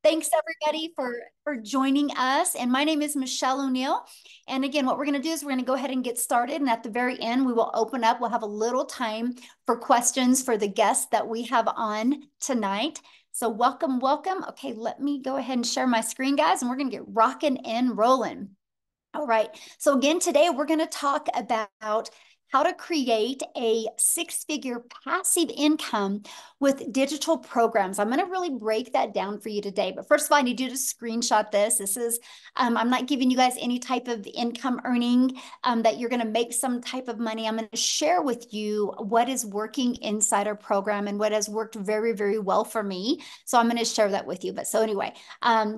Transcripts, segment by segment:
Thanks everybody for joining us. And my name is Michelle O'Neill. And again, what we're going to do is we're going to go ahead and get started. And at the very end, we will open up. We'll have a little time for questions for the guests that we have on tonight. So welcome, welcome. Okay, let me go ahead and share my screen, guys, and we're going to get rocking and rolling. All right. So again, today we're going to talk about how to create a six-figure passive income with digital programs. I'm going to really break that down for you today. But first of all, I need you to screenshot this. This is, I'm not giving you guys any type of income earning that you're going to make some type of money. I'm going to share with you what is working inside our program and what has worked very, very well for me. So I'm going to share that with you. But so anyway,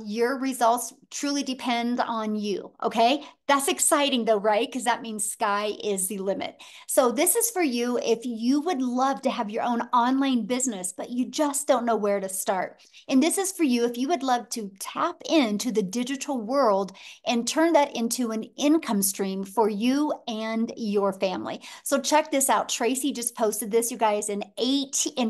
your results truly depend on you. Okay. That's exciting though, right? Because that means sky is the limit. So this is for you if you would love to have your own online business, but you just don't know where to start. And this is for you if you would love to tap into the digital world and turn that into an income stream for you and your family. So check this out. Tracy just posted this, you guys, in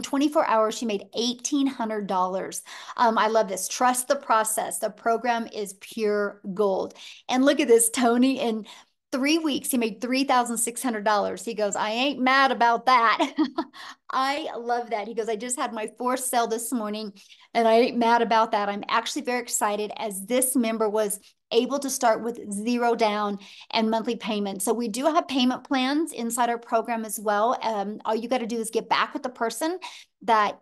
24 hours, she made $1,800. I love this. Trust the process. The program is pure gold. And look at this, Tony, in 3 weeks, he made $3,600. He goes, I ain't mad about that. I love that. He goes, I just had my fourth sale this morning and I ain't mad about that. I'm actually very excited as this member was able to start with zero down and monthly payment. So we do have payment plans inside our program as well. All you got to do is get back with the person that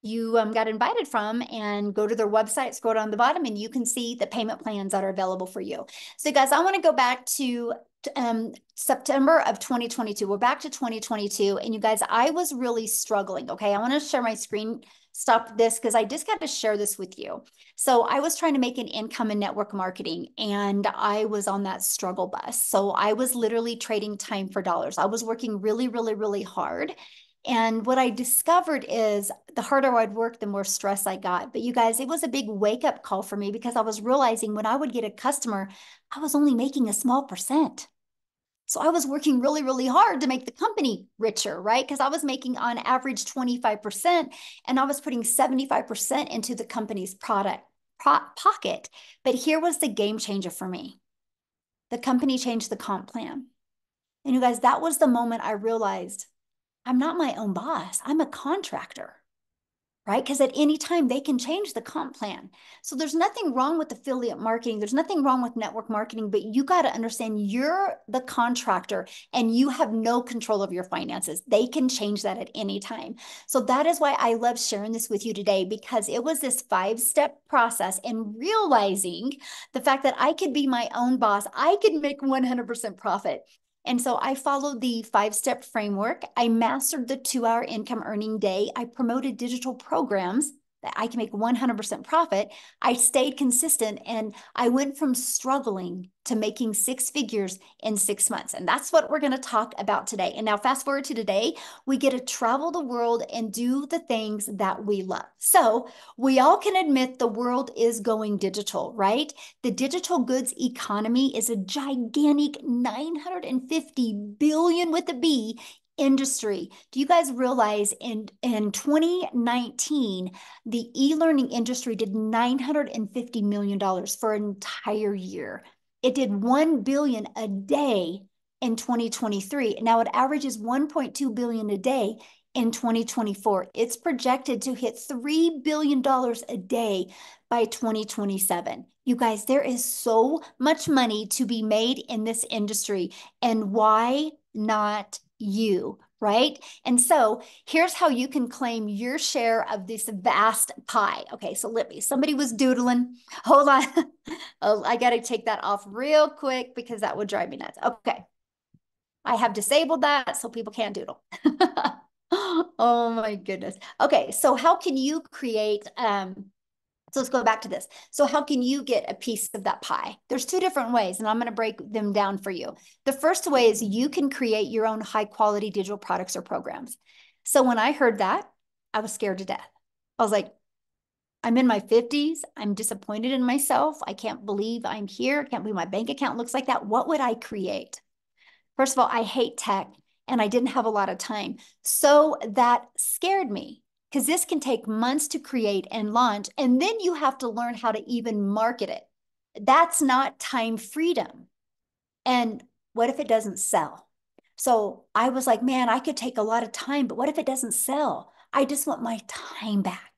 you got invited from and go to their website, scroll down the bottom, and you can see the payment plans that are available for you. So guys, I want to go back to September of 2022. We're back to 2022. And you guys, I was really struggling. Okay. I want to share my screen. Stop this because I just got to share this with you. So I was trying to make an income in network marketing and I was on that struggle bus. So I was literally trading time for dollars. I was working really, really, really hard. And what I discovered is the harder I'd work, the more stress I got. But you guys, it was a big wake up call for me because I was realizing when I would get a customer, I was only making a small percent. So I was working really, really hard to make the company richer, right? Because I was making on average 25% and I was putting 75% into the company's pocket. But here was the game changer for me. The company changed the comp plan. And you guys, that was the moment I realized I'm not my own boss. I'm a contractor, right? Because at any time they can change the comp plan. So there's nothing wrong with affiliate marketing. There's nothing wrong with network marketing, but you got to understand you're the contractor and you have no control of your finances. They can change that at any time. So that is why I love sharing this with you today, because it was this 5-step process and realizing the fact that I could be my own boss. I could make 100% profit. And so I followed the 5-step framework. I mastered the 2-hour income earning day. I promoted digital programs that I can make 100% profit. I stayed consistent and I went from struggling to making 6 figures in 6 months. And that's what we're going to talk about today. And now fast forward to today, we get to travel the world and do the things that we love. So we all can admit the world is going digital, right? The digital goods economy is a gigantic 950 billion with a B industry. Do you guys realize in 2019, the e-learning industry did $950 million for an entire year. It did 1 billion a day in 2023. Now it averages 1.2 billion a day in 2024. It's projected to hit $3 billion a day by 2027. You guys, there is so much money to be made in this industry. And why not you, right? And so here's how you can claim your share of this vast pie. Okay, so let me, somebody was doodling. Hold on. Oh, I got to take that off real quick because that would drive me nuts. Okay. I have disabled that so people can't doodle. Oh my goodness. Okay, so how can you create so let's go back to this. So how can you get a piece of that pie? There's 2 different ways, and I'm going to break them down for you. The first way is you can create your own high quality digital products or programs. So when I heard that, I was scared to death. I was like, I'm in my 50s. I'm disappointed in myself. I can't believe I'm here. I can't believe my bank account looks like that. What would I create? First of all, I hate tech and I didn't have a lot of time. So that scared me. because this can take months to create and launch, and then you have to learn how to even market it. That's not time freedom. And what if it doesn't sell? So I was like, man, I could take a lot of time, but what if it doesn't sell? I just want my time back.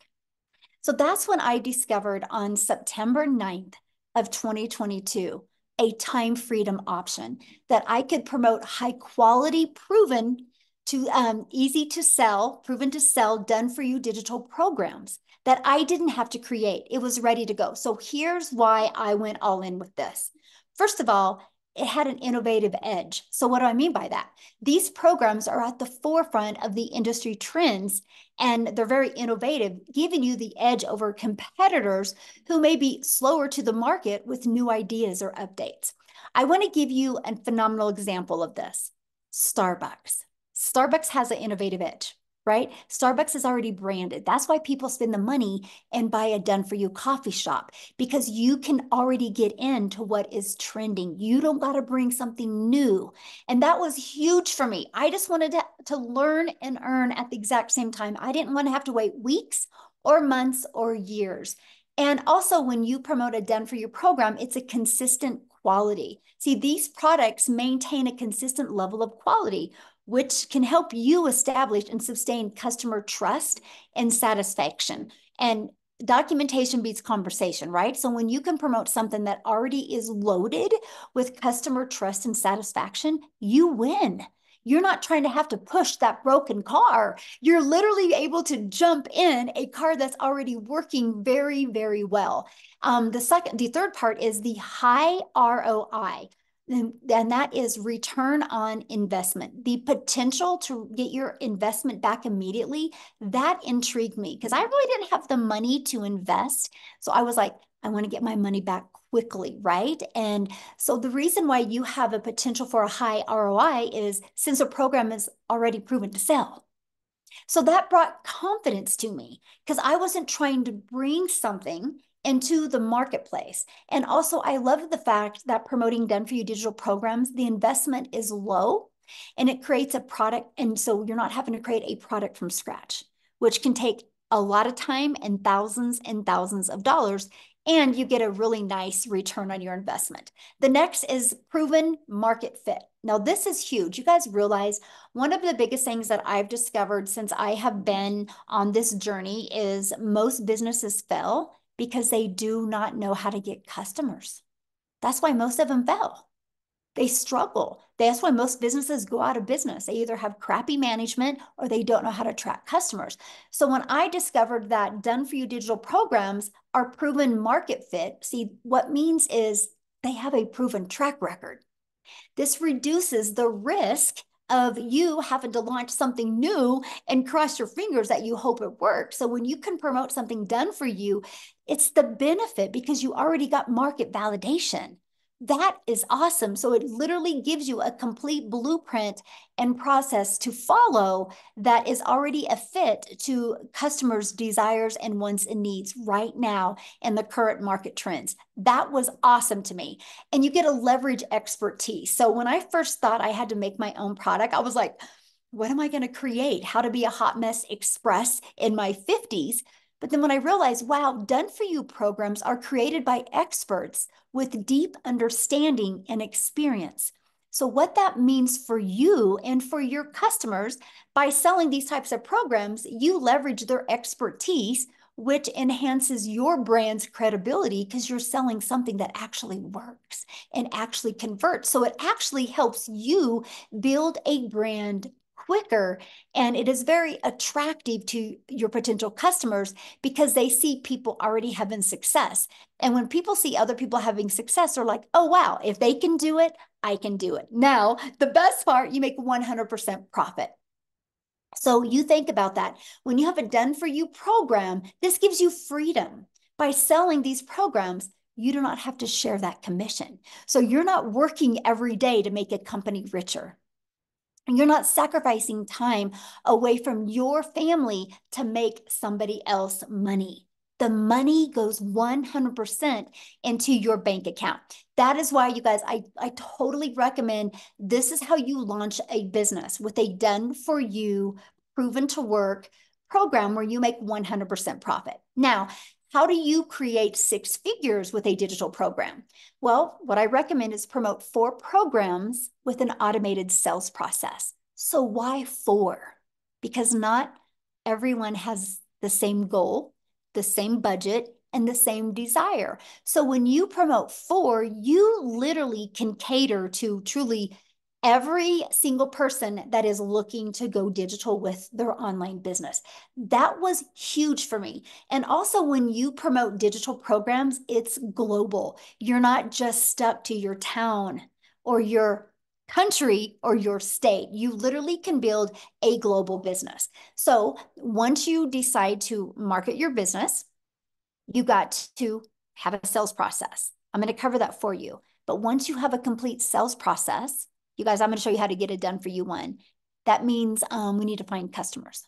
So that's when I discovered on September 9th of 2022, a time freedom option that I could promote high quality, proven to easy to sell, proven to sell, done for you digital programs that I didn't have to create. It was ready to go. So here's why I went all in with this. First of all, it had an innovative edge. So what do I mean by that? These programs are at the forefront of the industry trends, and they're very innovative, giving you the edge over competitors who may be slower to the market with new ideas or updates. I want to give you a phenomenal example of this. Starbucks. Starbucks has an innovative edge, right? Starbucks is already branded. That's why people spend the money and buy a done for you coffee shop, because you can already get into what is trending. You don't got to bring something new. And that was huge for me. I just wanted to learn and earn at the exact same time. I didn't want to have to wait weeks or months or years. And also, when you promote a done for you program, it's a consistent quality. See, these products maintain a consistent level of quality, which can help you establish and sustain customer trust and satisfaction. And documentation beats conversation, right? So when you can promote something that already is loaded with customer trust and satisfaction, you win. You're not trying to have to push that broken car. You're literally able to jump in a car that's already working very, very well. The third part is the high ROI. And that is return on investment. The potential to get your investment back immediately, that intrigued me because I really didn't have the money to invest. So I was like, I want to get my money back quickly, right? And so the reason why you have a potential for a high ROI is since a program is already proven to sell. So that brought confidence to me because I wasn't trying to bring something into the marketplace. And also, I love the fact that promoting done for you digital programs, the investment is low and it creates a product. And so you're not having to create a product from scratch, which can take a lot of time and thousands of dollars. And you get a really nice return on your investment. The next is proven market fit. Now, this is huge. You guys realize one of the biggest things that I've discovered since I have been on this journey is most businesses fail because they do not know how to get customers. That's why most of them fail. They struggle. That's why most businesses go out of business. They either have crappy management or they don't know how to attract customers. So when I discovered that done for you digital programs are proven market fit, see, what means is they have a proven track record. This reduces the risk of you having to launch something new and cross your fingers that you hope it works. So when you can promote something done for you, it's the benefit because you already got market validation. That is awesome. So it literally gives you a complete blueprint and process to follow that is already a fit to customers' desires and wants and needs right now in the current market trends. That was awesome to me. And you get to leverage expertise. So when I first thought I had to make my own product, I was like, what am I going to create? How to be a hot mess express in my 50s. But then when I realized, wow, done for you programs are created by experts with deep understanding and experience. So what that means for you and for your customers, by selling these types of programs, you leverage their expertise, which enhances your brand's credibility because you're selling something that actually works and actually converts. So it actually helps you build a brand quicker, and it is very attractive to your potential customers because they see people already having success. And when people see other people having success, they're like, oh, wow, if they can do it, I can do it. Now, the best part, you make 100% profit. So you think about that. When you have a done for you program, this gives you freedom. By selling these programs, you do not have to share that commission. So you're not working every day to make a company richer. And you're not sacrificing time away from your family to make somebody else money. The money goes 100% into your bank account. That is why, you guys, I totally recommend this is how you launch a business with a done for you, proven to work, program where you make 100% profit. Now, how do you create 6 figures with a digital program? Well, what I recommend is promote 4 programs with an automated sales process. So why 4? Because not everyone has the same goal, the same budget, and the same desire. So when you promote 4, you literally can cater to truly every single person that is looking to go digital with their online business. That was huge for me. And also, when you promote digital programs, it's global. You're not just stuck to your town or your country or your state. You literally can build a global business. So once you decide to market your business, you got to have a sales process. I'm going to cover that for you. But once you have a complete sales process, you guys, I'm going to show you how to get it done for you one. That means we need to find customers.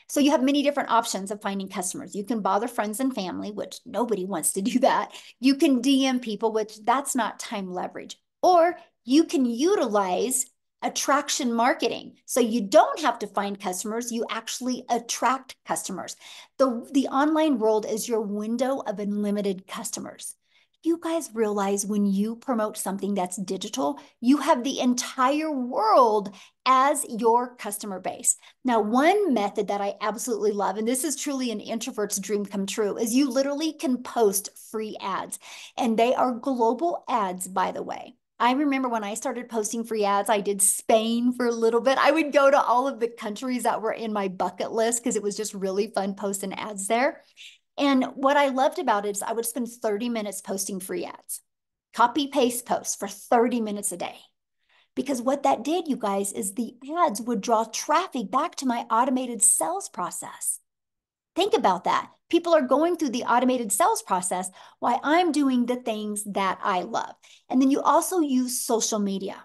So you have many different options of finding customers. You can bother friends and family, which nobody wants to do that. You can DM people, which that's not time leverage. Or you can utilize attraction marketing. So you don't have to find customers, you actually attract customers. The online world is your window of unlimited customers. You guys realize when you promote something that's digital, you have the entire world as your customer base. Now, one method that I absolutely love, and this is truly an introvert's dream come true, is you literally can post free ads. And they are global ads, by the way. I remember when I started posting free ads, I did Spain for a little bit. I would go to all of the countries that were in my bucket list because it was just really fun posting ads there. And what I loved about it is I would spend 30 minutes posting free ads, copy paste posts for 30 minutes a day. Because what that did, you guys, is the ads would draw traffic back to my automated sales process. Think about that. People are going through the automated sales process while I'm doing the things that I love. And then you also use social media.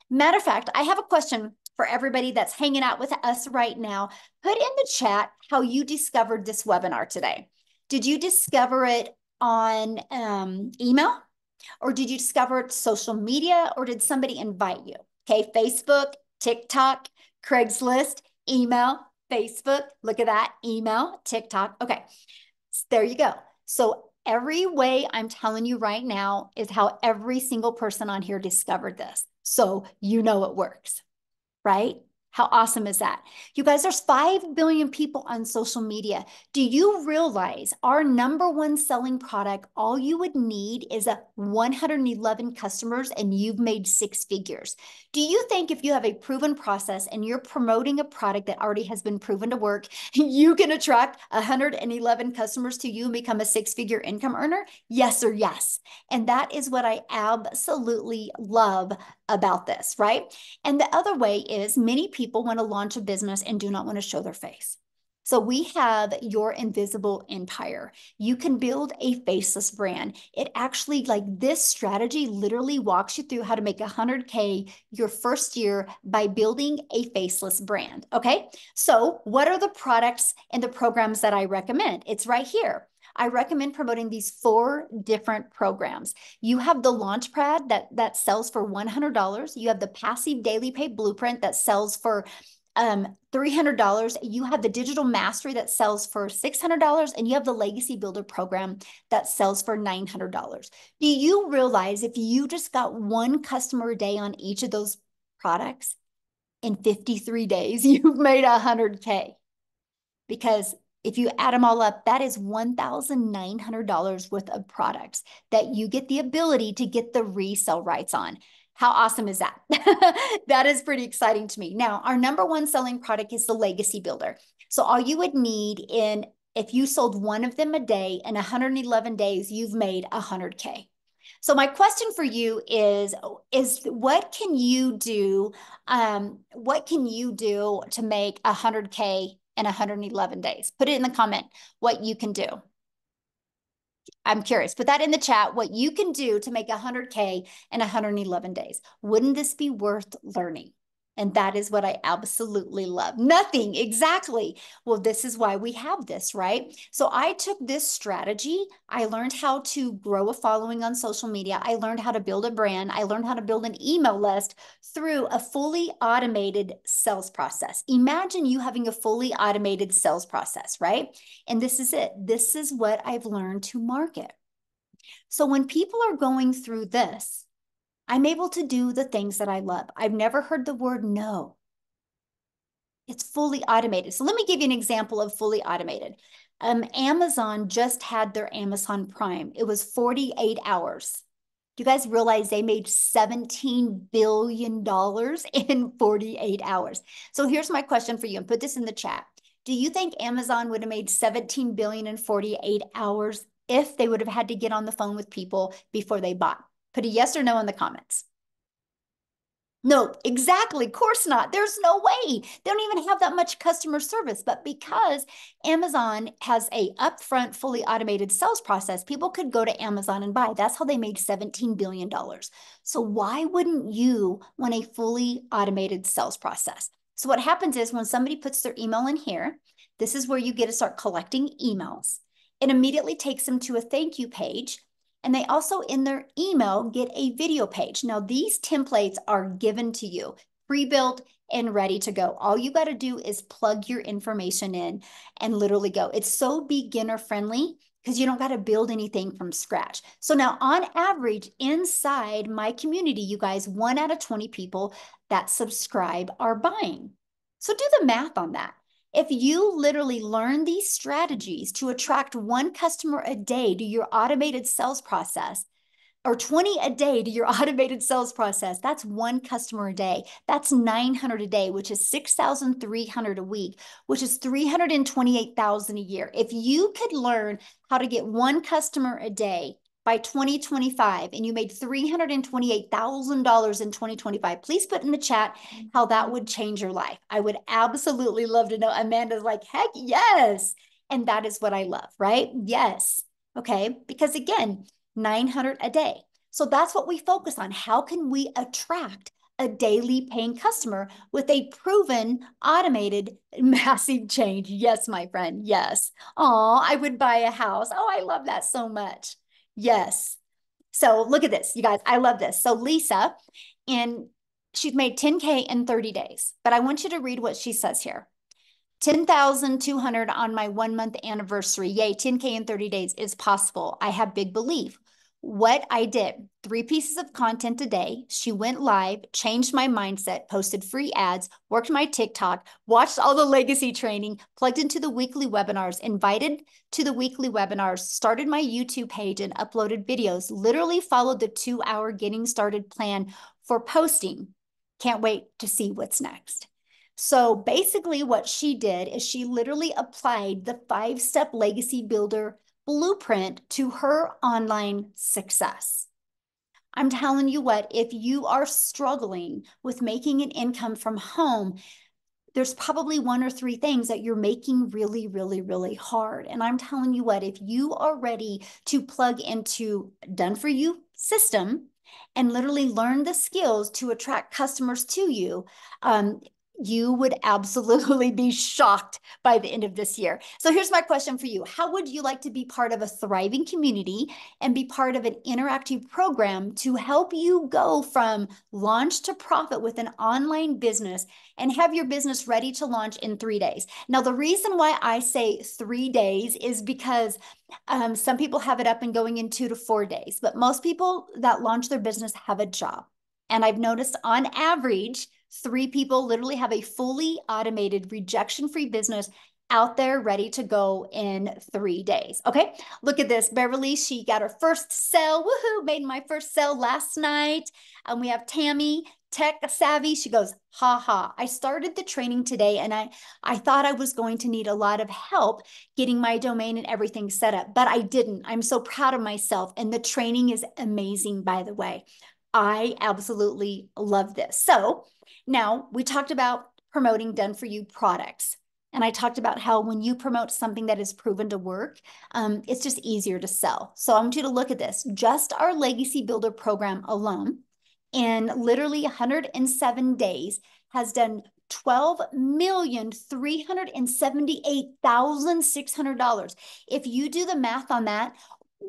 Matter of fact, I have a question for everybody that's hanging out with us right now. Put in the chat how you discovered this webinar today. Did you discover it on email? Or did you discover it social media? Or did somebody invite you? Okay, Facebook, TikTok, Craigslist, email, Facebook. Look at that, email, TikTok. Okay, there you go. So every way I'm telling you right now is how every single person on here discovered this. So you know it works, right? How awesome is that? You guys, there's 5 billion people on social media. Do you realize our number one selling product, all you would need is a 111 customers and you've made 6 figures. Do you think if you have a proven process and you're promoting a product that already has been proven to work, you can attract 111 customers to you and become a 6-figure income earner? Yes or yes. And that is what I absolutely love about this, right? And the other way is many people want to launch a business and do not want to show their face. So we have your invisible empire. You can build a faceless brand. It actually, like this strategy literally walks you through how to make 100K your first year by building a faceless brand. Okay. So what are the products and the programs that I recommend? It's right here. I recommend promoting these 4 different programs. You have the Launchpad that sells for $100. You have the Passive Daily Pay Blueprint that sells for $300. You have the Digital Mastery that sells for $600, and you have the Legacy Builder program that sells for $900. Do you realize if you just got 1 customer a day on each of those products, in 53 days, you've made 100K? Because if you add them all up, that is $1,900 worth of products that you get the ability to get the resale rights on. How awesome is that? That is pretty exciting to me. Now, our number one selling product is the Legacy Builder. So all you would need if you sold 1 of them a day in 111 days, you've made 100K. So my question for you is what can you do? What can you do to make 100K in 111 days? Put it in the comment what you can do. I'm curious. Put that in the chat, what you can do to make 100K in 111 days. Wouldn't this be worth learning? And that is what I absolutely love. Nothing, exactly. Well, this is why we have this, right? So I took this strategy. I learned how to grow a following on social media. I learned how to build a brand. I learned how to build an email list through a fully automated sales process. Imagine you having a fully automated sales process, right? And this is it. This is what I've learned to market. So when people are going through this, I'm able to do the things that I love. I've never heard the word no. It's fully automated. So let me give you an example of fully automated. Amazon just had their Amazon Prime. It was 48 hours. Do you guys realize they made $17 billion in 48 hours? So here's my question for you, and put this in the chat. Do you think Amazon would have made 17 billion in 48 hours if they would have had to get on the phone with people before they bought? Put a yes or no in the comments. No, exactly. Of course not. There's no way. They don't even have that much customer service. But because Amazon has a upfront, fully automated sales process, people could go to Amazon and buy. That's how they made $17 billion. So why wouldn't you want a fully automated sales process? So what happens is when somebody puts their email in here, this is where you get to start collecting emails. It immediately takes them to a thank you page. And they also in their email get a video page. Now these templates are given to you, pre-built and ready to go. All you got to do is plug your information in and literally go. It's so beginner friendly because you don't got to build anything from scratch. So now on average inside my community, you guys, 1 out of 20 people that subscribe are buying. So do the math on that. If you literally learn these strategies to attract 1 customer a day to your automated sales process, or 20 a day to your automated sales process, that's 1 customer a day. That's 900 a day, which is 6,300 a week, which is 328,000 a year. If you could learn how to get 1 customer a day by 2025 and you made $328,000 in 2025, please put in the chat how that would change your life. I would absolutely love to know. Amanda's like, heck yes. And that is what I love, right? Yes. Okay. Because again, 900 a day. So that's what we focus on. How can we attract a daily paying customer with a proven automated massive change? Yes, my friend. Yes. Oh, I would buy a house. Oh, I love that so much. Yes. So look at this, you guys. I love this. So Lisa, and she's made 10K in 30 days, but I want you to read what she says here. 10,200 on my 1-month anniversary. Yay, 10K in 30 days is possible. I have big belief. What I did, 3 pieces of content a day. She went live, changed my mindset, posted free ads, worked my TikTok, watched all the legacy training, plugged into the weekly webinars, invited to the weekly webinars, started my YouTube page and uploaded videos, literally followed the 2-hour getting started plan for posting. Can't wait to see what's next. So basically what she did is she literally applied the 5-step legacy builder blueprint to her online success. I'm telling you what, if you are struggling with making an income from home, there's probably 1 or 3 things that you're making really, really, really hard. And I'm telling you what, if you are ready to plug into done for you system and literally learn the skills to attract customers to you, you would absolutely be shocked by the end of this year. So here's my question for you. How would you like to be part of a thriving community and be part of an interactive program to help you go from launch to profit with an online business and have your business ready to launch in 3 days? Now, the reason why I say 3 days is because some people have it up and going in 2 to 4 days, but most people that launch their business have a job. And I've noticed on average, 3 people literally have a fully automated rejection-free business out there ready to go in 3 days. Okay, look at this. Beverly, she got her first sale. Woohoo, made my first sale last night. And we have Tammy, tech savvy. She goes, ha ha. I started the training today and I thought I was going to need a lot of help getting my domain and everything set up, but I didn't. I'm so proud of myself. And the training is amazing, by the way. I absolutely love this. So now we talked about promoting done for you products. And I talked about how when you promote something that is proven to work, it's just easier to sell. So I want you to look at this. Just our Legacy Builder program alone, in literally 107 days, has done $12,378,600. If you do the math on that,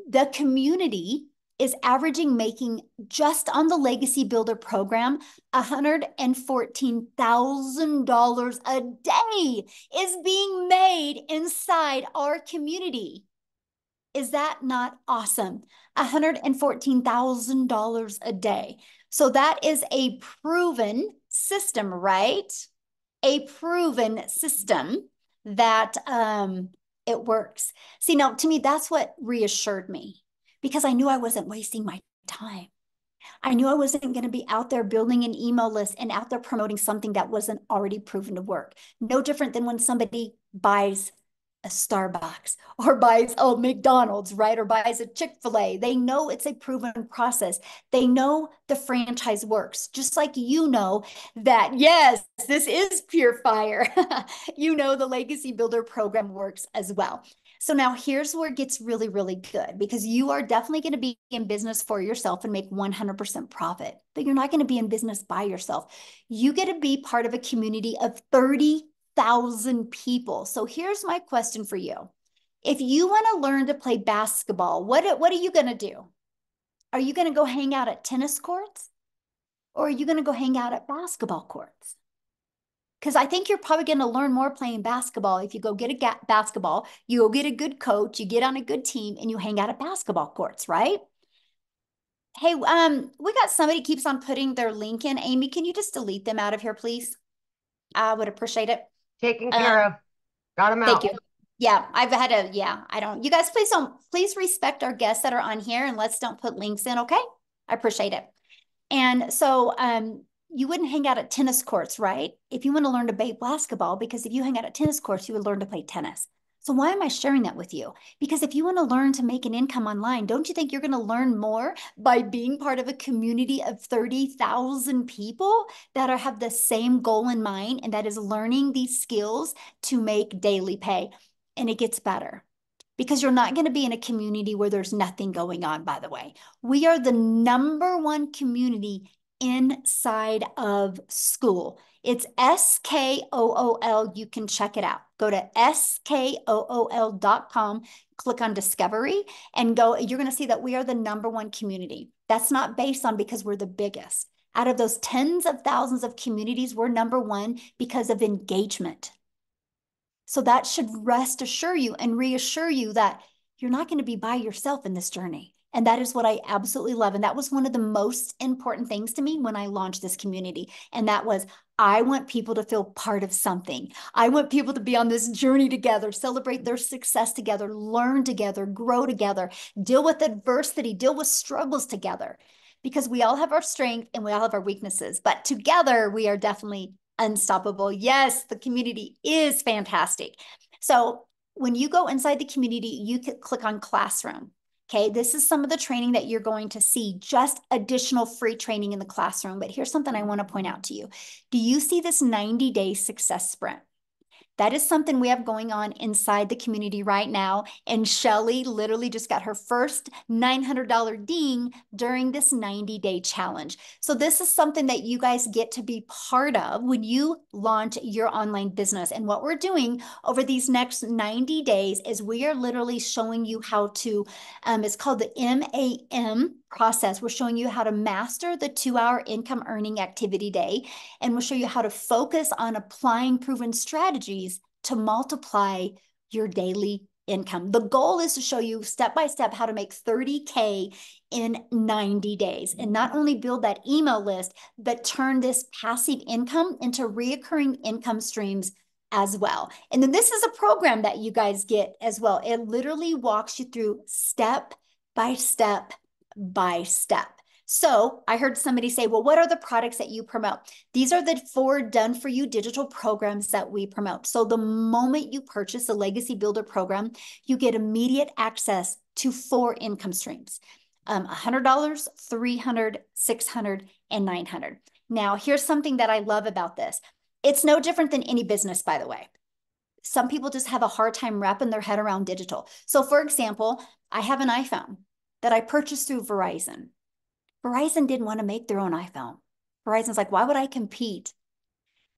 the community is averaging making just on the Legacy Builder program $114,000 a day is being made inside our community. Is that not awesome? $114,000 a day. So that is a proven system, right? A proven system that it works. See, now to me, that's what reassured me because I knew I wasn't wasting my time. I knew I wasn't going to be out there building an email list and out there promoting something that wasn't already proven to work. No different than when somebody buys a Starbucks or buys a McDonald's, right? Or buys a Chick-fil-A. They know it's a proven process. They know the franchise works, just like you know that, yes, this is pure fire. You know the Legacy Builder program works as well. So now here's where it gets really, really good because you are definitely going to be in business for yourself and make 100% profit, but you're not going to be in business by yourself. You get to be part of a community of 30,000 people. So here's my question for you. If you want to learn to play basketball, what are you going to do? Are you going to go hang out at tennis courts or are you going to go hang out at basketball courts? Because I think you're probably going to learn more playing basketball if you go get a basketball, you go get a good coach, you get on a good team, and you hang out at basketball courts, right? Hey, we got somebody keeps on putting their link in. Amy, can you just delete them out of here, please? I would appreciate it. Taken care of. Got them Thank out. you. Yeah, I've had a, yeah, I don't, you guys, please respect our guests that are on here and let's don't put links in, okay? I appreciate it. And so, you wouldn't hang out at tennis courts, right? If you want to learn to play basketball, because if you hang out at tennis courts, you would learn to play tennis. So why am I sharing that with you? Because if you want to learn to make an income online, don't you think you're going to learn more by being part of a community of 30,000 people that have the same goal in mind, and that is learning these skills to make daily pay? And it gets better because you're not going to be in a community where there's nothing going on, by the way. We are the number one community inside of school. It's SKOOL. You can check it out. Go to SKOOL.com, click on Discovery, and go. You're going to see that we are the number one community. That's not based on because we're the biggest. Out of those tens of thousands of communities, we're number one because of engagement. So that should rest assure you and reassure you that you're not going to be by yourself in this journey. And that is what I absolutely love. And that was one of the most important things to me when I launched this community. And that was, I want people to feel part of something. I want people to be on this journey together, celebrate their success together, learn together, grow together, deal with adversity, deal with struggles together. Because we all have our strength and we all have our weaknesses, but together we are definitely unstoppable. Yes, the community is fantastic. So when you go inside the community, you can click on Classroom. Okay, this is some of the training that you're going to see, just additional free training in the classroom. But here's something I want to point out to you. Do you see this 90-day success sprint? That is something we have going on inside the community right now. And Shelly literally just got her first $900 ding during this 90-day challenge. So this is something that you guys get to be part of when you launch your online business. And what we're doing over these next 90 days is we are literally showing you how to, it's called the MAM process. We're showing you how to master the 2-hour income earning activity day. And we'll show you how to focus on applying proven strategies to multiply your daily income. The goal is to show you step by step how to make 30K in 90 days and not only build that email list, but turn this passive income into reoccurring income streams as well. And then this is a program that you guys get as well. It literally walks you through step by step by step. So I heard somebody say, well, what are the products that you promote? These are the 4 done-for-you digital programs that we promote. So the moment you purchase a Legacy Builder program, you get immediate access to 4 income streams, $100, $300, $600, and $900. Now, here's something that I love about this. It's no different than any business, by the way. Some people just have a hard time wrapping their head around digital. So for example, I have an iPhone that I purchased through Verizon. Verizon didn't want to make their own iPhone. Verizon's like, why would I compete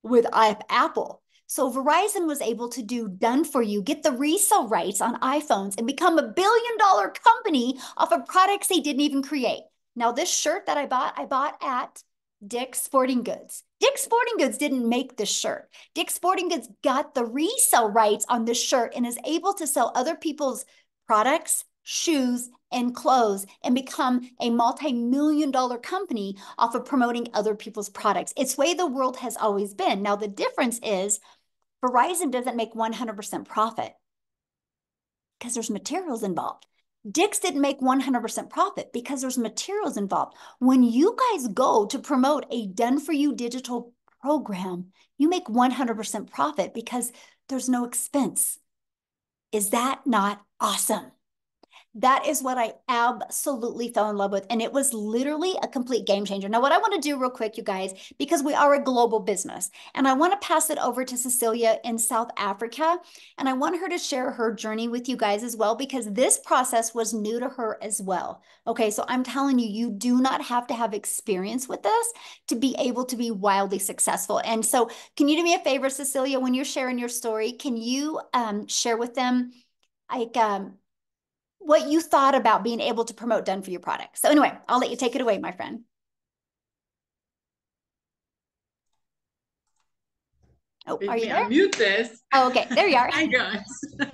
with Apple. So Verizon was able to do done for you, get the resale rights on iPhones and become $1 billion company off of products they didn't even create. Now, this shirt that I bought at Dick's Sporting Goods. Dick's Sporting Goods didn't make this shirt. Dick's Sporting Goods got the resale rights on this shirt and is able to sell other people's products, shoes, and clothes and become a multi-million-dollar company off of promoting other people's products. It's the way the world has always been. Now, the difference is Verizon doesn't make 100% profit because there's materials involved. Dick's didn't make 100% profit because there's materials involved. When you guys go to promote a done-for-you digital program, you make 100% profit because there's no expense. Is that not awesome? That is what I absolutely fell in love with. And it was literally a complete game changer. Now, what I want to do real quick, you guys, because we are a global business, and I want to pass it over to Cecilia in South Africa. And I want her to share her journey with you guys as well, because this process was new to her as well. Okay, so I'm telling you, you do not have to have experience with this to be able to be wildly successful. And so can you do me a favor, Cecilia, when you're sharing your story, can you share with them like what you thought about being able to promote done for you products? So anyway, I'll let you take it away, my friend. Oh, Let are you me there? unmute this. Oh, okay, there you are. Hi guys,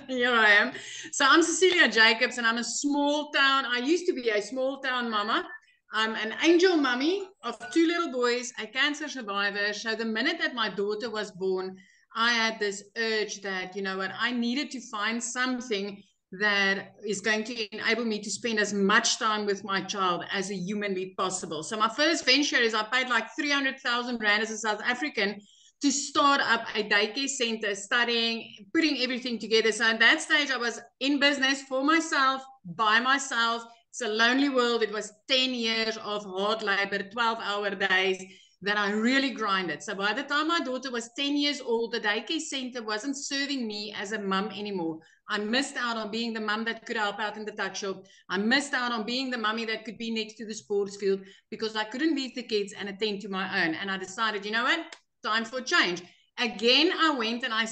here I am. So I'm Cecilia Jacobs and I'm a small town, I used to be a small town mama. I'm an angel mummy of 2 little boys, a cancer survivor. So the minute that my daughter was born, I had this urge that, you know what, I needed to find something that is going to enable me to spend as much time with my child as a humanly possible. So my first venture is I paid like 300,000 Rand as a South African to start up a daycare center, studying, putting everything together. So at that stage, I was in business for myself, by myself. It's a lonely world. It was 10 years of hard labor, 12-hour days that I really grinded. So by the time my daughter was 10 years old, the daycare center wasn't serving me as a mum anymore. I missed out on being the mum that could help out in the tuck shop. I missed out on being the mummy that could be next to the sports field because I couldn't leave the kids and attend to my own. And I decided, you know what? Time for change. Again, I went and I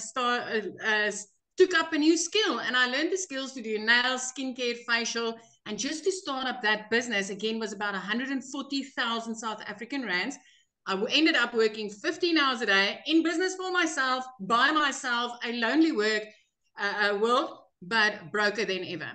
took up a new skill and I learned the skills to do nails, skincare, facial, and just to start up that business again was about 140,000 South African rands. I ended up working 15 hours a day in business for myself, by myself, a lonely world, but broker than ever.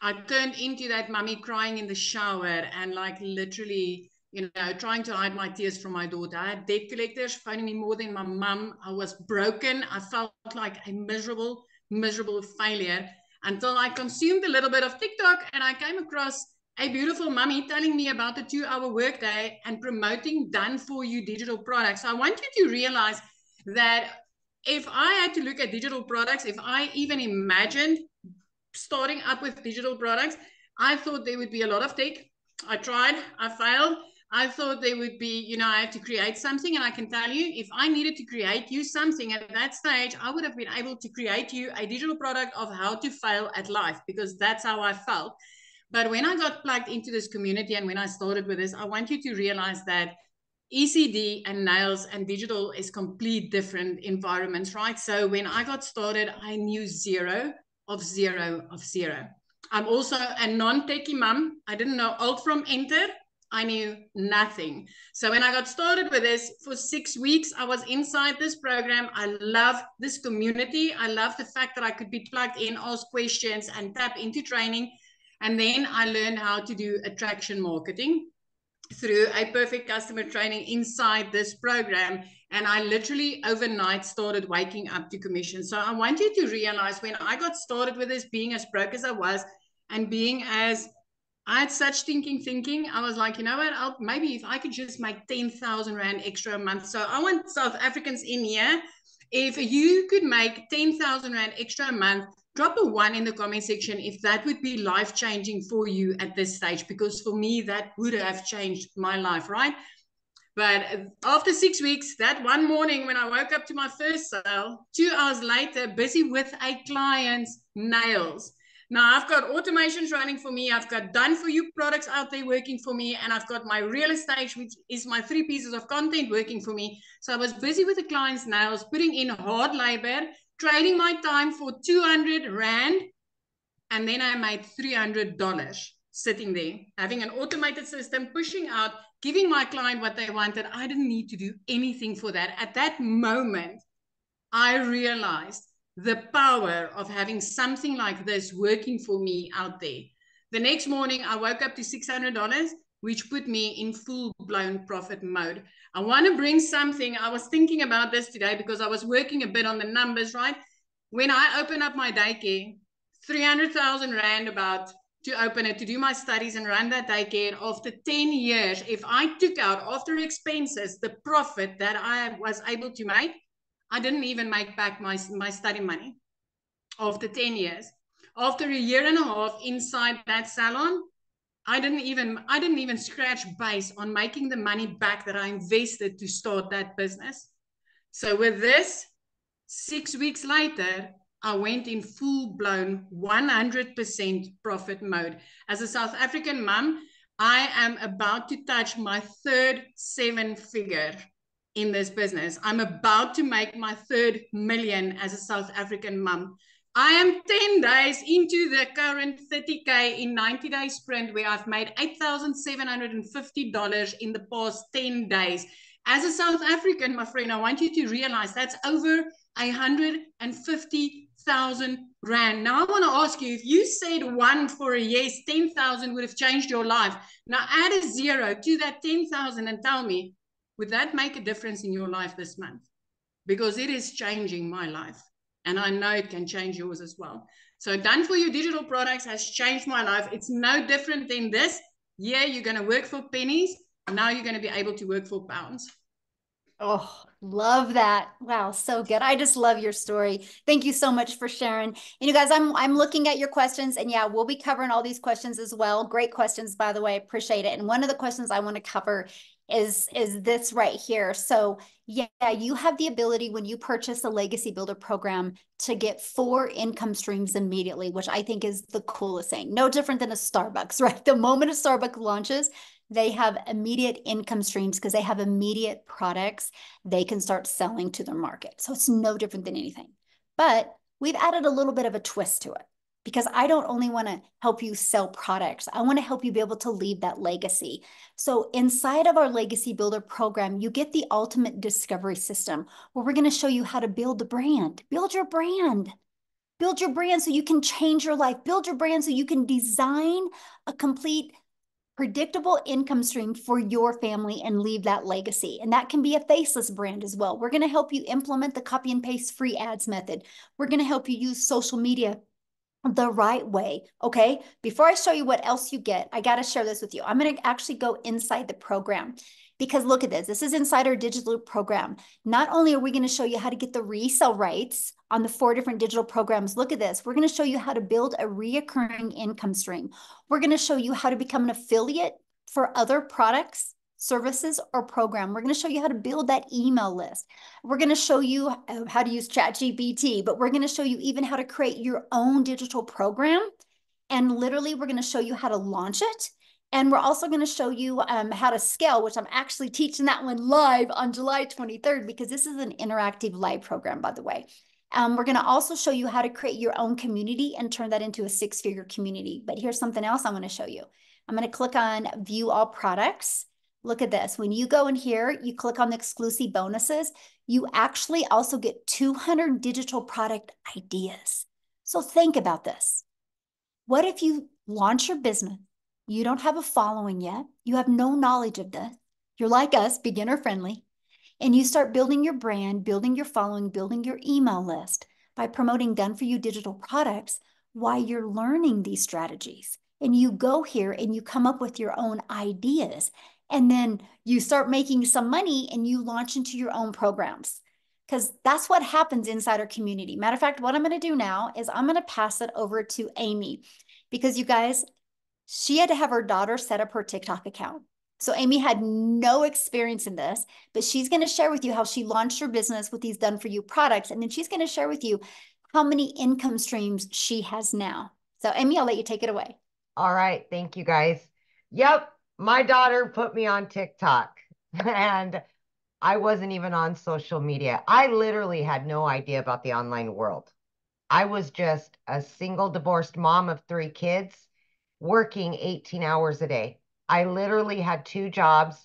I turned into that mummy crying in the shower and like literally, you know, trying to hide my tears from my daughter. I had debt collectors phoning me more than my mum. I was broken. I felt like a miserable failure until I consumed a little bit of TikTok and I came across a beautiful mummy telling me about the 2-hour workday and promoting done for you digital products. So I want you to realize that if I had to look at digital products, if I even imagined starting up with digital products, I thought there would be a lot of tech. I tried, I failed. I thought there would be, you know, I had to create something. And I can tell you, if I needed to create you something at that stage, I would have been able to create you a digital product of how to fail at life, because that's how I felt. But when I got plugged into this community and when I started with this, I want you to realize that ECD and nails and digital is complete different environments, right? So when I got started, I knew zero of zero of zero. I'm also a non-techie mom. I didn't know alt from enter. I knew nothing. So when I got started with this for 6 weeks, I was inside this program. I love this community. I love the fact that I could be plugged in, ask questions and tap into training. And then I learned how to do attraction marketing through a perfect customer training inside this program. And I literally overnight started waking up to commission. So I want you to realize when I got started with this, being as broke as I was and being as I had such thinking, I was like, you know what, maybe if I could just make 10,000 Rand extra a month. So I want South Africans in here. If you could make 10,000 Rand extra a month, drop a 1 in the comment section if that would be life-changing for you at this stage, because for me, that would have changed my life, right? But after 6 weeks, that one morning when I woke up to my first sale, 2 hours later, busy with a client's nails. Now I've got automations running for me. I've got done for you products out there working for me. And I've got my real estate, which is my 3 pieces of content working for me. So I was busy with the client's nails, putting in hard labor, trading my time for 200 Rand. And then I made $300 sitting there, having an automated system, pushing out, giving my client what they wanted. I didn't need to do anything for that. At that moment, I realized the power of having something like this working for me out there. The next morning, I woke up to $600, which put me in full-blown profit mode. I want to bring something. I was thinking about this today because I was working a bit on the numbers, right? When I open up my daycare, 300,000 Rand about to open it, to do my studies and run that daycare. After 10 years, if I took out after expenses, the profit that I was able to make, I didn't even make back my study money after 10 years. After a year and a half inside that salon, I didn't even scratch base on making the money back that I invested to start that business. So with this, 6 weeks later, I went in full-blown 100% profit mode. As a South African mom, I am about to touch my third 7-figure in this business. I'm about to make my third million as a South African mom. I am 10 days into the current 30K in 90-day sprint where I've made $8,750 in the past 10 days. As a South African, my friend, I want you to realize that's over 150,000 Rand. Now I want to ask you, if you said one for a yes, 10,000 would have changed your life. Now add a 0 to that 10,000 and tell me, would that make a difference in your life this month? Because it is changing my life. And I know it can change yours as well. So done for you digital products has changed my life. It's no different than this. Yeah, you're going to work for pennies. Now you're going to be able to work for pounds. Oh, love that. Wow, so good. I just love your story. Thank you so much for sharing. And you guys, I'm looking at your questions, and yeah, we'll be covering all these questions as well. Great questions, by the way. Appreciate it. And one of the questions I want to cover is this right here. So yeah, you have the ability when you purchase a Legacy Builder program to get 4 income streams immediately, which I think is the coolest thing. No different than a Starbucks, right? The moment a Starbucks launches, they have immediate income streams because they have immediate products they can start selling to their market. So it's no different than anything. But we've added a little bit of a twist to it because I don't only want to help you sell products. I want to help you be able to leave that legacy. So inside of our Legacy Builder program, you get the ultimate discovery system where we're going to show you how to build the brand, build your brand. Build your brand so you can change your life. Build your brand so you can design a complete predictable income stream for your family and leave that legacy. And that can be a faceless brand as well. We're going to help you implement the copy and paste free ads method. We're going to help you use social media the right way. Okay. Before I show you what else you get, I got to share this with you. I'm going to actually go inside the program because look at this. This is inside our digital program. Not only are we going to show you how to get the resale rights on the 4 different digital programs, look at this. We're going to show you how to build a reoccurring income stream. We're going to show you how to become an affiliate for other products, services, or program. We're going to show you how to build that email list. We're going to show you how to use ChatGPT, but we're going to show you even how to create your own digital program. And literally, we're going to show you how to launch it. And we're also going to show you how to scale, which I'm actually teaching that one live on July 23rd, because this is an interactive live program, by the way. We're going to also show you how to create your own community and turn that into a 6-figure community. But here's something else I'm going to show you. I'm going to click on View All Products. Look at this. When you go in here, you click on the exclusive bonuses, you actually also get 200 digital product ideas. So think about this. What if you launch your business? You don't have a following yet. You have no knowledge of this. You're like us, beginner friendly. And you start building your brand, building your following, building your email list by promoting done-for-you digital products while you're learning these strategies. And you go here and you come up with your own ideas. And then you start making some money and you launch into your own programs. Because that's what happens inside our community. Matter of fact, what I'm going to do now is I'm going to pass it over to Amy. Because you guys, she had to have her daughter set up her TikTok account. So Amy had no experience in this, but she's going to share with you how she launched her business with these done-for-you products. And then she's going to share with you how many income streams she has now. So Amy, I'll let you take it away. All right. Thank you, guys. Yep. My daughter put me on TikTok and I wasn't even on social media. I literally had no idea about the online world. I was just a single divorced mom of 3 kids working 18 hours a day. I literally had 2 jobs,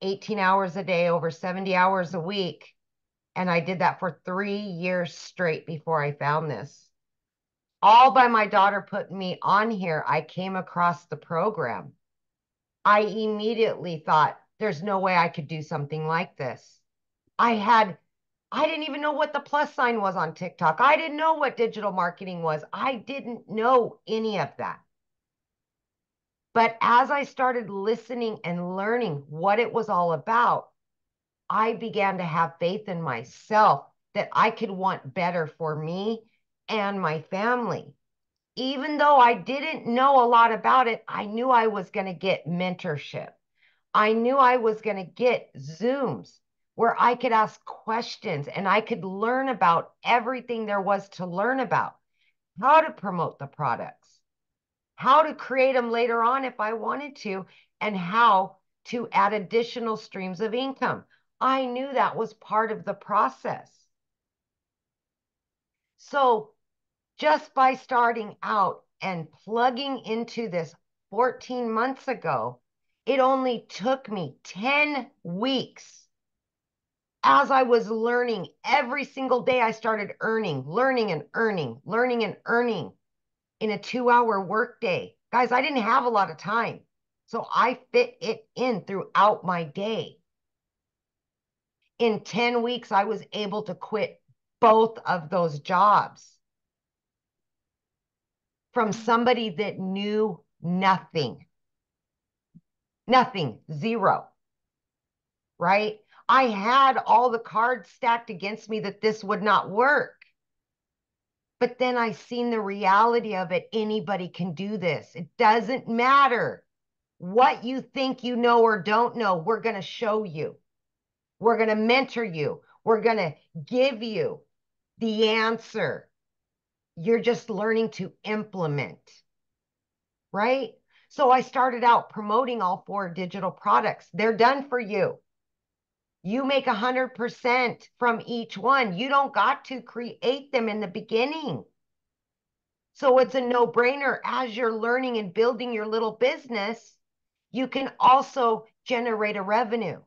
18 hours a day, over 70 hours a week. And I did that for 3 years straight before I found this. All by my daughter putting me on here, I came across the program. I immediately thought, there's no way I could do something like this. I didn't even know what the plus sign was on TikTok. I didn't know what digital marketing was. I didn't know any of that. But as I started listening and learning what it was all about, I began to have faith in myself that I could want better for me and my family. Even though I didn't know a lot about it, I knew I was going to get mentorship. I knew I was going to get Zooms where I could ask questions and I could learn about everything there was to learn about, how to promote the products, how to create them later on if I wanted to, and how to add additional streams of income. I knew that was part of the process. So just by starting out and plugging into this 14 months ago, it only took me 10 weeks. As I was learning every single day, I started learning and earning in a 2-hour workday. Guys, I didn't have a lot of time. So I fit it in throughout my day. In 10 weeks, I was able to quit both of those jobs from somebody that knew nothing. Nothing, zero, right? I had all the cards stacked against me that this would not work. But then I seen the reality of it. Anybody can do this. It doesn't matter what you think you know or don't know. We're going to show you. We're going to mentor you. We're going to give you the answer. You're just learning to implement, right? So I started out promoting all 4 digital products. They're done for you. You make 100% from each one. You don't got to create them in the beginning. So it's a no-brainer. As you're learning and building your little business, you can also generate a revenue.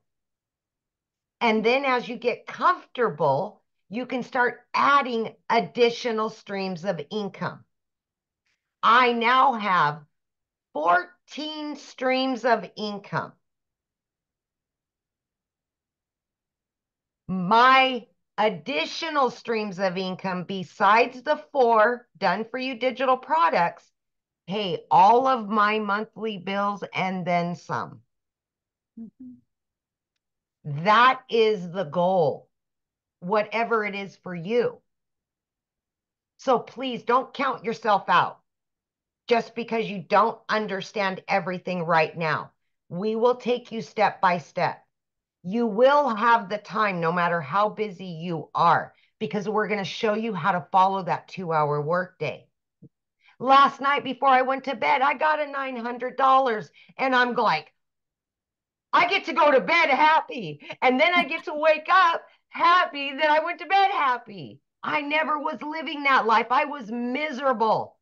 And then as you get comfortable, you can start adding additional streams of income. I now have 14 streams of income. My additional streams of income besides the 4 done for you digital products pay all of my monthly bills and then some. That is the goal, whatever it is for you. So please don't count yourself out just because you don't understand everything right now. We will take you step by step. You will have the time no matter how busy you are, because we're going to show you how to follow that 2-hour workday. Last night before I went to bed, I got a $900 and I'm like, I get to go to bed happy. And then I get to wake up happy that I went to bed happy. I never was living that life. I was miserable.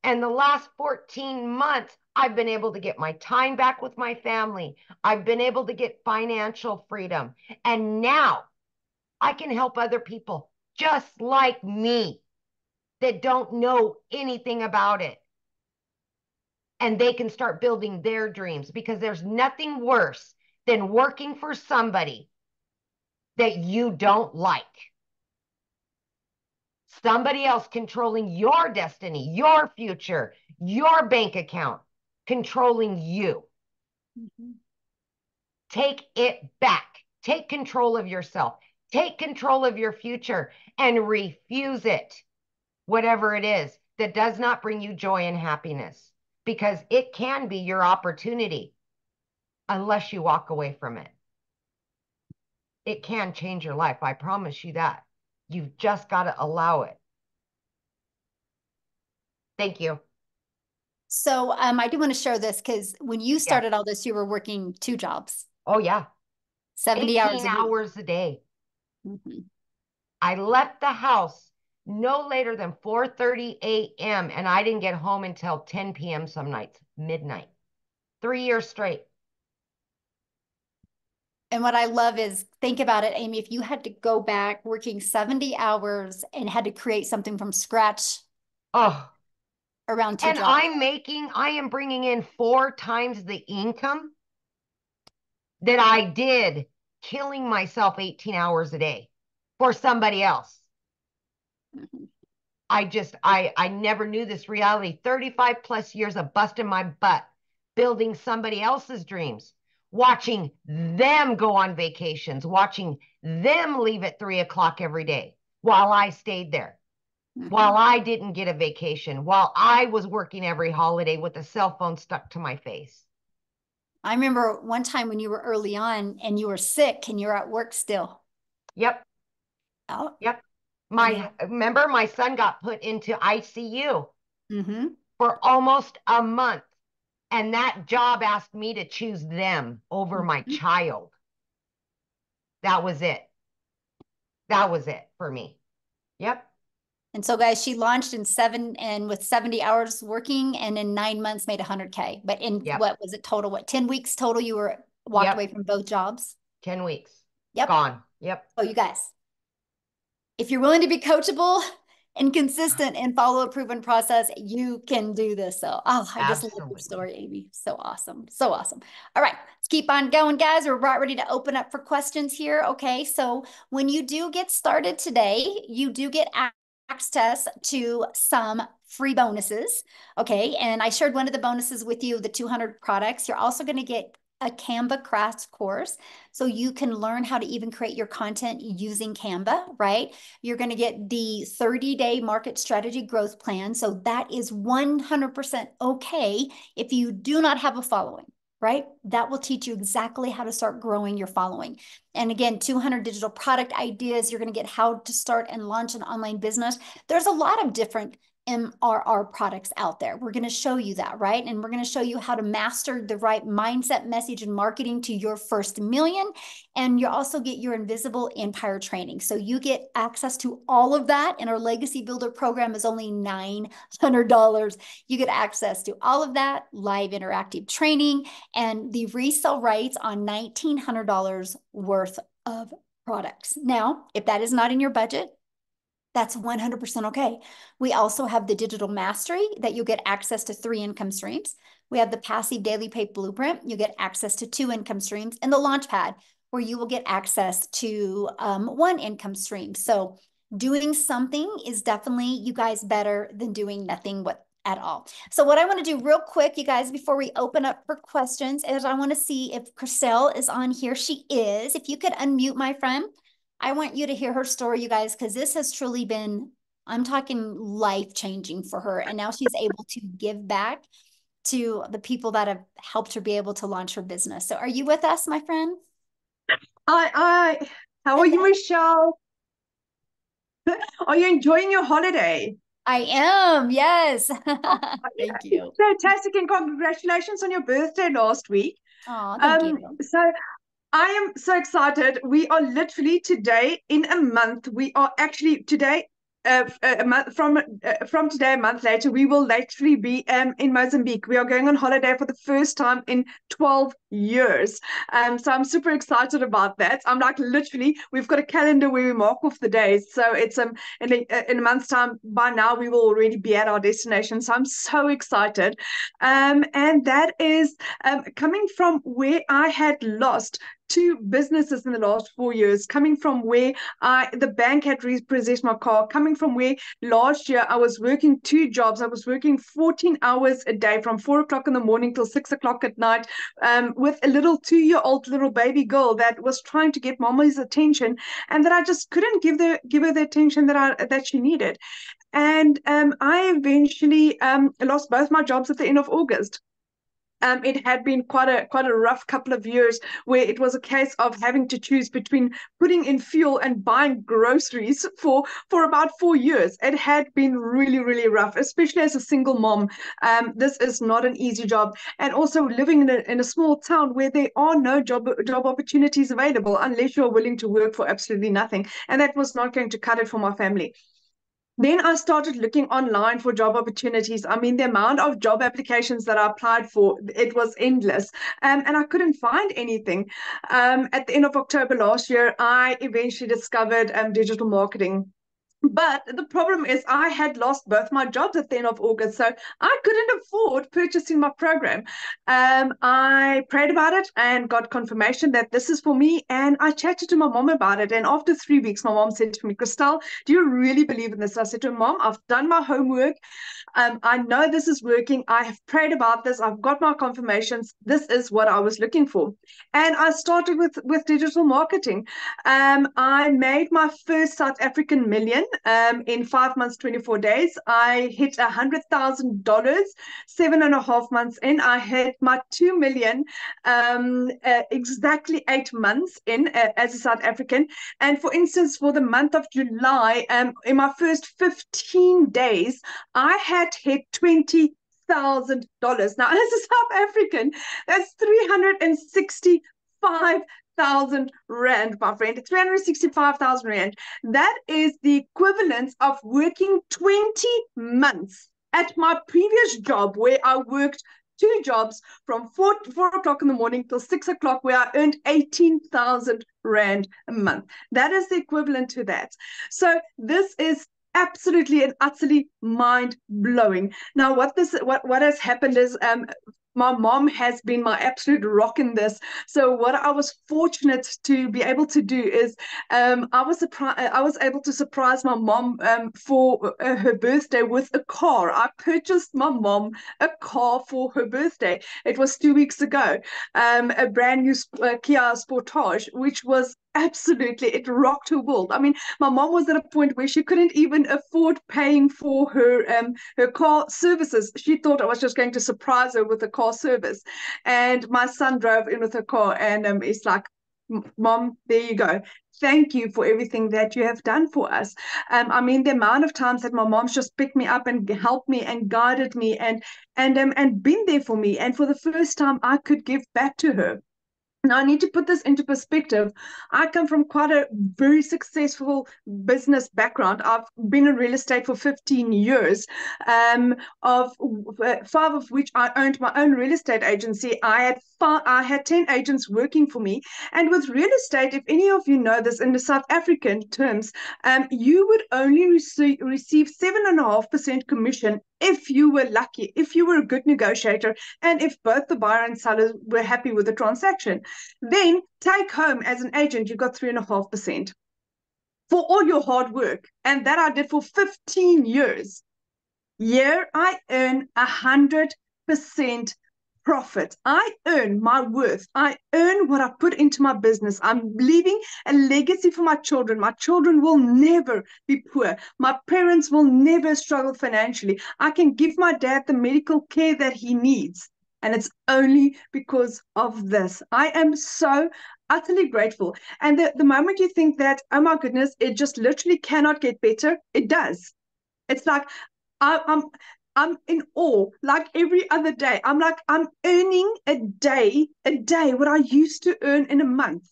And the last 14 months, I've been able to get my time back with my family. I've been able to get financial freedom. And now I can help other people just like me that don't know anything about it. And they can start building their dreams, because there's nothing worse than working for somebody that you don't like. Somebody else controlling your destiny, your future, your bank account, controlling you. Take it back. Take control of yourself. Take control of your future and refuse it, whatever it is that does not bring you joy and happiness, because it can be your opportunity unless you walk away from it. It can change your life. I promise you that. You've just got to allow it. Thank you. So I do want to share this because when you Yeah. started all this, you were working 2 jobs, Oh, yeah. 70 hours 18 a week. hours a day. Mhm. I left the house no later than 4:30 a.m. and I didn't get home until 10 p.m. some nights, midnight. 3 years straight. And what I love is, think about it, Amy, if you had to go back working 70 hours and had to create something from scratch Oh, around two and jobs. I am bringing in 4 times the income that I did killing myself 18 hours a day for somebody else. Mhm. I never knew this reality. 35 plus years of busting my butt, building somebody else's dreams, watching them go on vacations, watching them leave at 3 o'clock every day while I stayed there, while I didn't get a vacation, while I was working every holiday with a cell phone stuck to my face. I remember one time when you were early on and you were sick and you're at work still. Yep. Oh, Yep. and Remember, my son got put into ICU mm-hmm. for almost a month. And that job asked me to choose them over my Mm-hmm. child. That was it. That was it for me. Yep. And so, guys, she launched in with 70 hours working, and in 9 months made 100K. But in Yep. what was it total? What, 10 weeks total? You were walked Yep. away from both jobs? 10 weeks. Yep. Gone. Yep. Oh, you guys, if you're willing to be coachable and consistent and follow a proven process, you can do this. So, oh, I just love your Absolutely. story, Amy. So awesome. So awesome. All right, let's keep on going, guys. We're about ready to open up for questions here. Okay, so when you do get started today, you do get access to some free bonuses. Okay, and I shared one of the bonuses with you, the 200 products. You're also going to get a Canva crash course so you can learn how to even create your content using Canva, right? You're going to get the 30-day market strategy growth plan. So that is 100% okay if you do not have a following, right? That will teach you exactly how to start growing your following. And again, 200 digital product ideas. You're going to get how to start and launch an online business. There's a lot of different MRR products out there. We're going to show you that, right? And we're going to show you how to master the right mindset, message, and marketing to your first million. And you also get your invisible empire training. So you get access to all of that. And our legacy builder program is only $900. You get access to all of that, live interactive training, and the resale rights on $1,900 worth of products. Now, if that is not in your budget, that's 100% okay. We also have the digital mastery that you'll get access to 3 income streams. We have the passive daily pay blueprint. You get access to 2 income streams, and the launch pad where you will get access to 1 income stream. So doing something is definitely, you guys, better than doing nothing at all. So what I want to do real quick, you guys, before we open up for questions, is I want to see if Chriselle is on here. She is. If you could unmute, my friend. I want you to hear her story, you guys, because this has truly been, I'm talking life-changing for her. And now she's able to give back to the people that have helped her be able to launch her business. So are you with us, my friend? How are you, Michelle? Are you enjoying your holiday? I am, yes. Oh, Thank you. fantastic, and congratulations on your birthday last week. Oh, thank you. So I am so excited. We are literally today in a month. We are actually today, a month from today, a month later, we will literally be in Mozambique. We are going on holiday for the first time in 12 years. So I'm super excited about that. I'm like, literally, we've got a calendar where we mark off the days. So it's in a month's time. By now, we will already be at our destination. So I'm so excited. And that is coming from where I had lost 2 businesses in the last 4 years, coming from where the bank had repossessed my car, coming from where last year I was working 2 jobs. I was working 14 hours a day from 4 o'clock in the morning till 6 o'clock at night, with a little 2-year-old little baby girl that was trying to get mama's attention, and that I just couldn't give her the attention that she needed. And I eventually lost both my jobs at the end of August. it had been quite a rough couple of years where it was a case of having to choose between putting in fuel and buying groceries for about 4 years. It had been really, really rough, especially as a single mom. This is not an easy job, and also living in a small town where there are no job opportunities available unless you're willing to work for absolutely nothing, and that was not going to cut it for my family. Then I started looking online for job opportunities. I mean, the amount of job applications that I applied for, it was endless. And I couldn't find anything. At the end of October last year, I eventually discovered digital marketing. But the problem is I had lost both my jobs at the end of August, so I couldn't afford purchasing my program. I prayed about it and got confirmation that this is for me, and I chatted to my mom about it. And after 3 weeks, my mom said to me, Christelle, do you really believe in this? I said to her, Mom, I've done my homework. I know this is working. I have prayed about this. I've got my confirmations. This is what I was looking for. And I started with digital marketing. I made my first South African million in 5 months, 24 days. I hit $100,000, 7.5 months in. I hit my 2 million exactly 8 months in as a South African. And for instance, for the month of July, in my first 15 days, I had hit $20,000. Now, as a South African, that's 365,000 rand, my friend. 365,000 rand. That is the equivalent of working 20 months at my previous job, where I worked 2 jobs from 4 o'clock in the morning till 6 o'clock, where I earned 18,000 rand a month. That is the equivalent to that. So this is absolutely and utterly mind-blowing. Now, what has happened is my mom has been my absolute rock in this. So what I was fortunate to be able to do is I was able to surprise my mom for her birthday with a car. I purchased my mom a car for her birthday. It was 2 weeks ago, a brand new Kia Sportage, which was absolutely, it rocked her world. I mean, my mom was at a point where she couldn't even afford paying for her car services. She thought I was just going to surprise her with a car service. And my son drove in with her car, and it's like, Mom, there you go. Thank you for everything that you have done for us. I mean, the amount of times that my mom's just picked me up and helped me and guided me and been there for me. And for the first time, I could give back to her. Now, I need to put this into perspective. I come from quite a very successful business background. I've been in real estate for 15 years, of 5 of which I owned my own real estate agency. I had 10 agents working for me. And with real estate, if any of you know this in the South African terms, you would only receive 7.5% commission if you were lucky, if you were a good negotiator, and if both the buyer and seller were happy with the transaction. Then take home as an agent, you got 3.5% for all your hard work. And that I did for 15 years. Here I earn 100% profit. I earn my worth. I earn what I put into my business. I'm leaving a legacy for my children. My children will never be poor. My parents will never struggle financially. I can give my dad the medical care that he needs. And it's only because of this. I am so utterly grateful. And the moment you think that, oh my goodness, it just literally cannot get better, it does. It's like, I'm in awe. Like every other day, I'm earning a day what I used to earn in a month.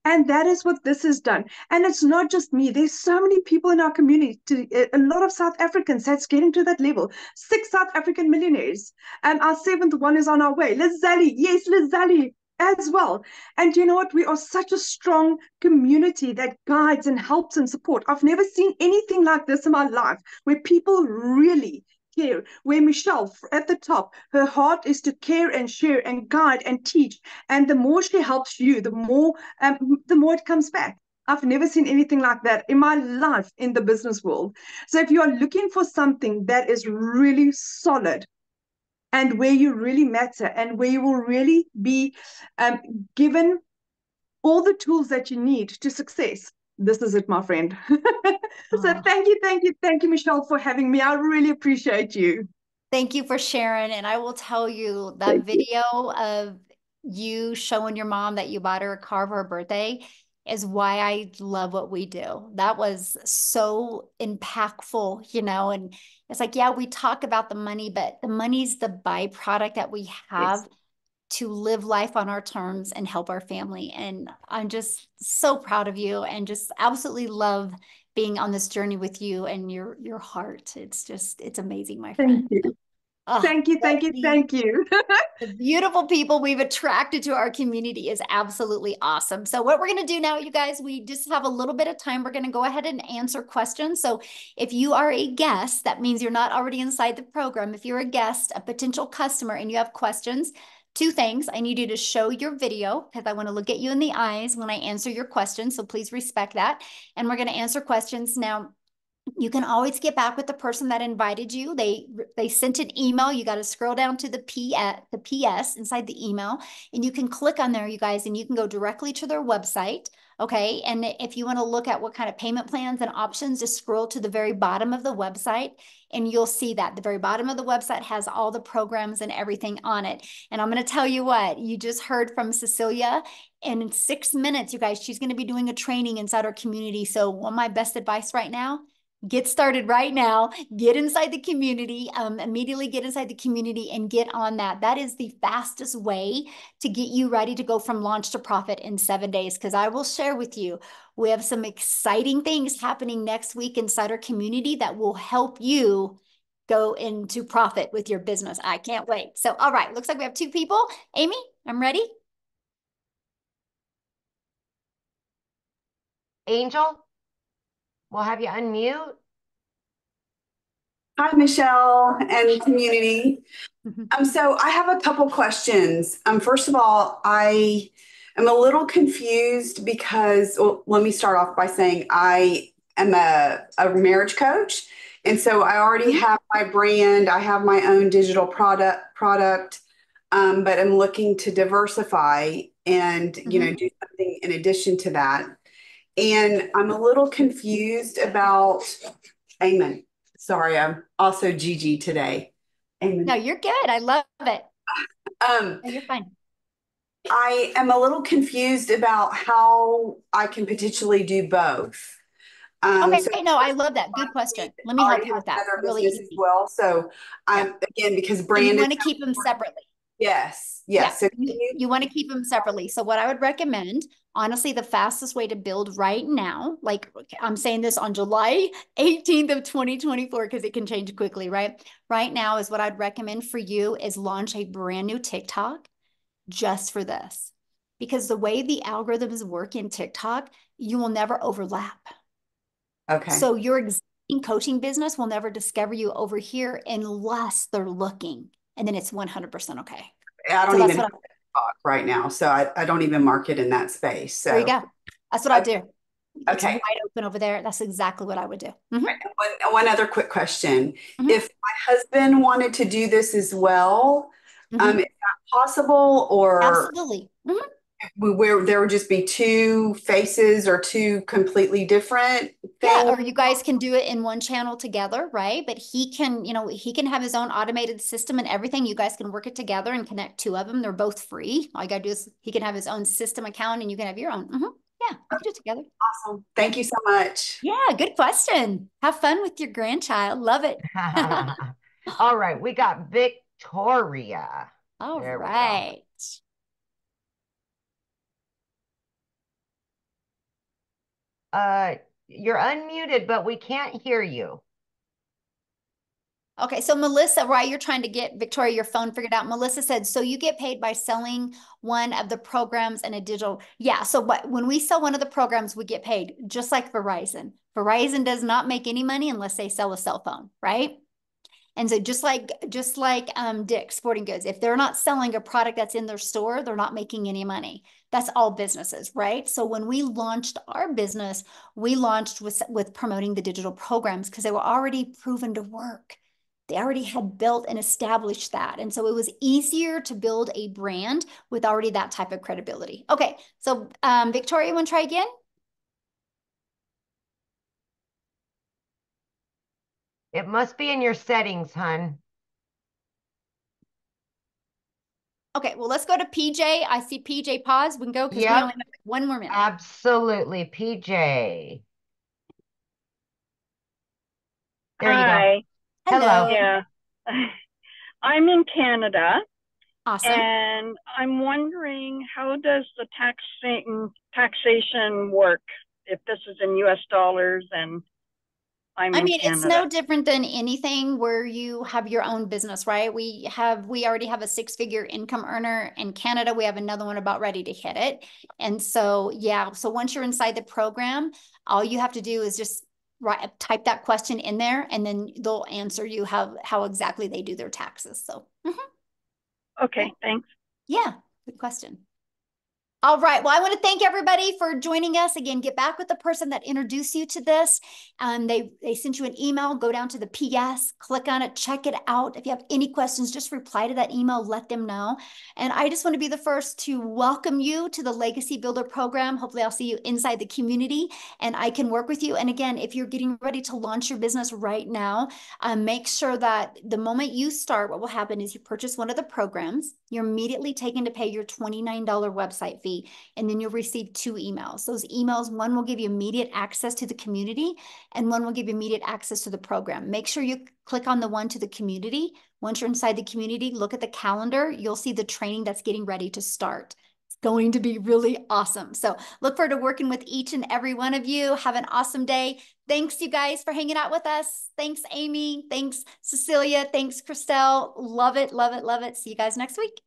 And that is what this has done. And it's not just me. There's so many people in our community, a lot of South Africans that's getting to that level. 6 South African millionaires. And our 7th one is on our way. Lizali, yes, Lizali as well. And you know what? We are such a strong community that guides and helps and support. I've never seen anything like this in my life, where people really care, where Michelle at the top, her heart is to care and share and guide and teach. And the more she helps you, the more it comes back. I've never seen anything like that in my life in the business world. So if you are looking for something that is really solid, and where you really matter, and where you will really be given all the tools that you need to success, this is it, my friend. So thank you, Michelle, for having me. I really appreciate you. Thank you for sharing. And I will tell you that video of you showing your mom that you bought her a car for her birthday is why I love what we do. That was so impactful, and it's like, yeah, we talk about the money, but the money's the byproduct that we Yes. have to live life on our terms and help our family. And I'm just so proud of you and just absolutely love being on this journey with you and your heart. It's amazing, my Thank friend. you. Oh, Thank you, thank you, thank you. the beautiful people we've attracted to our community is absolutely awesome. So what we're going to do now, you guys, we just have a little bit of time. We're going to go ahead and answer questions. So if you are a guest, that means you're not already inside the program. If you're a guest, a potential customer, and you have questions, two things. I need you to show your video because I want to look at you in the eyes when I answer your questions. So please respect that. And we're going to answer questions now. You can always get back with the person that invited you. They sent an email. You got to scroll down to the PS inside the email, and you can click on there, you guys, and you can go directly to their website. Okay. And if you want to look at what kind of payment plans and options, just scroll to the very bottom of the website and you'll see that the very bottom of the website has all the programs and everything on it. And I'm going to tell you what, you just heard from Cecilia. And in 6 minutes, you guys, she's going to be doing a training inside our community. So one of my best advice right now, get started right now, get inside the community, immediately get inside the community and get on that. That is the fastest way to get you ready to go from launch to profit in 7 days. Because I will share with you, we have some exciting things happening next week inside our community that will help you go into profit with your business. I can't wait. So, all right, looks like we have 2 people. Amy, I'm ready. Angel, we'll have you unmute. Hi, Michelle and community. So I have a couple questions. First of all, I am a little confused because, well, let me start off by saying I am a marriage coach. And so I already have my brand. I have my own digital product, but I'm looking to diversify and, do something in addition to that. And I'm a little confused about, amen. Sorry, I'm also Gigi today. Amen. No, you're good. I love it. No, you're fine. I am a little confused about how I can potentially do both. Okay, So no, I love that. Good question. Let me I help already you have with that. another Really business as easy. well. So Yeah. again, because And brand you is want to keep them separately. yes. Yeah, So you want to keep them separately. So what I would recommend, honestly, the fastest way to build right now, like I'm saying this on July 18th of 2024, because it can change quickly, right? Right now is what I'd recommend for you is launch a brand new TikTok just for this. Because the way the algorithms work in TikTok, you will never overlap. okay. So your existing coaching business will never discover you over here unless they're looking. And then it's 100% okay. I don't So even have TikTok right now. So I don't even market in that space. So there you go. That's what I do. It's okay. wide open over there. That's exactly what I would do. One other quick question. Mhm. If my husband wanted to do this as well, Mhm. is that possible, or Absolutely. where there would just be two faces or two completely different Yeah, things? or you guys can do it in one channel together, right? But he can, he can have his own automated system and everything. You guys can work it together and connect 2 of them. They're both free. All you gotta do is he can have his own system account and you can have your own. Yeah, you can do it together. Awesome. Thank you so much. Yeah, good question. Have fun with your grandchild. Love it. All right, we got Victoria. All There we go. right. You're unmuted, but we can't hear you. Okay, so Melissa, while you're trying to get Victoria your phone figured out, Melissa said, so you get paid by selling one of the programs and a digital. Yeah, so when we sell one of the programs, we get paid just like Verizon. Verizon does not make any money unless they sell a cell phone, right? And so just like Dick's Sporting Goods, if they're not selling a product that's in their store, they're not making any money. That's all businesses, right? So when we launched our business, we launched with promoting the digital programs because they were already proven to work. They already had built and established that. And so it was easier to build a brand with already that type of credibility. Okay, so Victoria, you want to try again? It must be in your settings, hun. Okay, well, let's go to PJ. I see PJ pause. We can go because we Yep. only have 1 more minute. Absolutely. PJ. There you go. Hi. Hello. Yeah. I'm in Canada, Awesome. and I'm wondering, how does the taxation work if this is in US dollars and I'm in It's Canada? no different than anything where you have your own business, right? We already have a 6-figure income earner in Canada. We have another one about ready to hit it. And so, yeah, so once you're inside the program, all you have to do is just type that question in there, and then they'll answer you how exactly they do their taxes. So, Okay, thanks. yeah, good question. All right. Well, I want to thank everybody for joining us. Again, get back with the person that introduced you to this. They sent you an email. Go down to the PS, click on it, check it out. If you have any questions, just reply to that email, let them know. And I just want to be the first to welcome you to the Legacy Builder program. Hopefully I'll see you inside the community and I can work with you. And again, if you're getting ready to launch your business right now, make sure that the moment you start, what will happen is you purchase one of the programs, you're immediately taken to pay your $29 website fee, and then you'll receive 2 emails. Those emails, one will give you immediate access to the community, and one will give you immediate access to the program. Make sure you click on the one to the community. Once you're inside the community, look at the calendar. You'll see the training that's getting ready to start. It's going to be really awesome. So look forward to working with each and every one of you. Have an awesome day. Thanks, you guys, for hanging out with us. Thanks, Amy. Thanks, Cecilia. Thanks, Christelle. Love it, love it, love it. See you guys next week.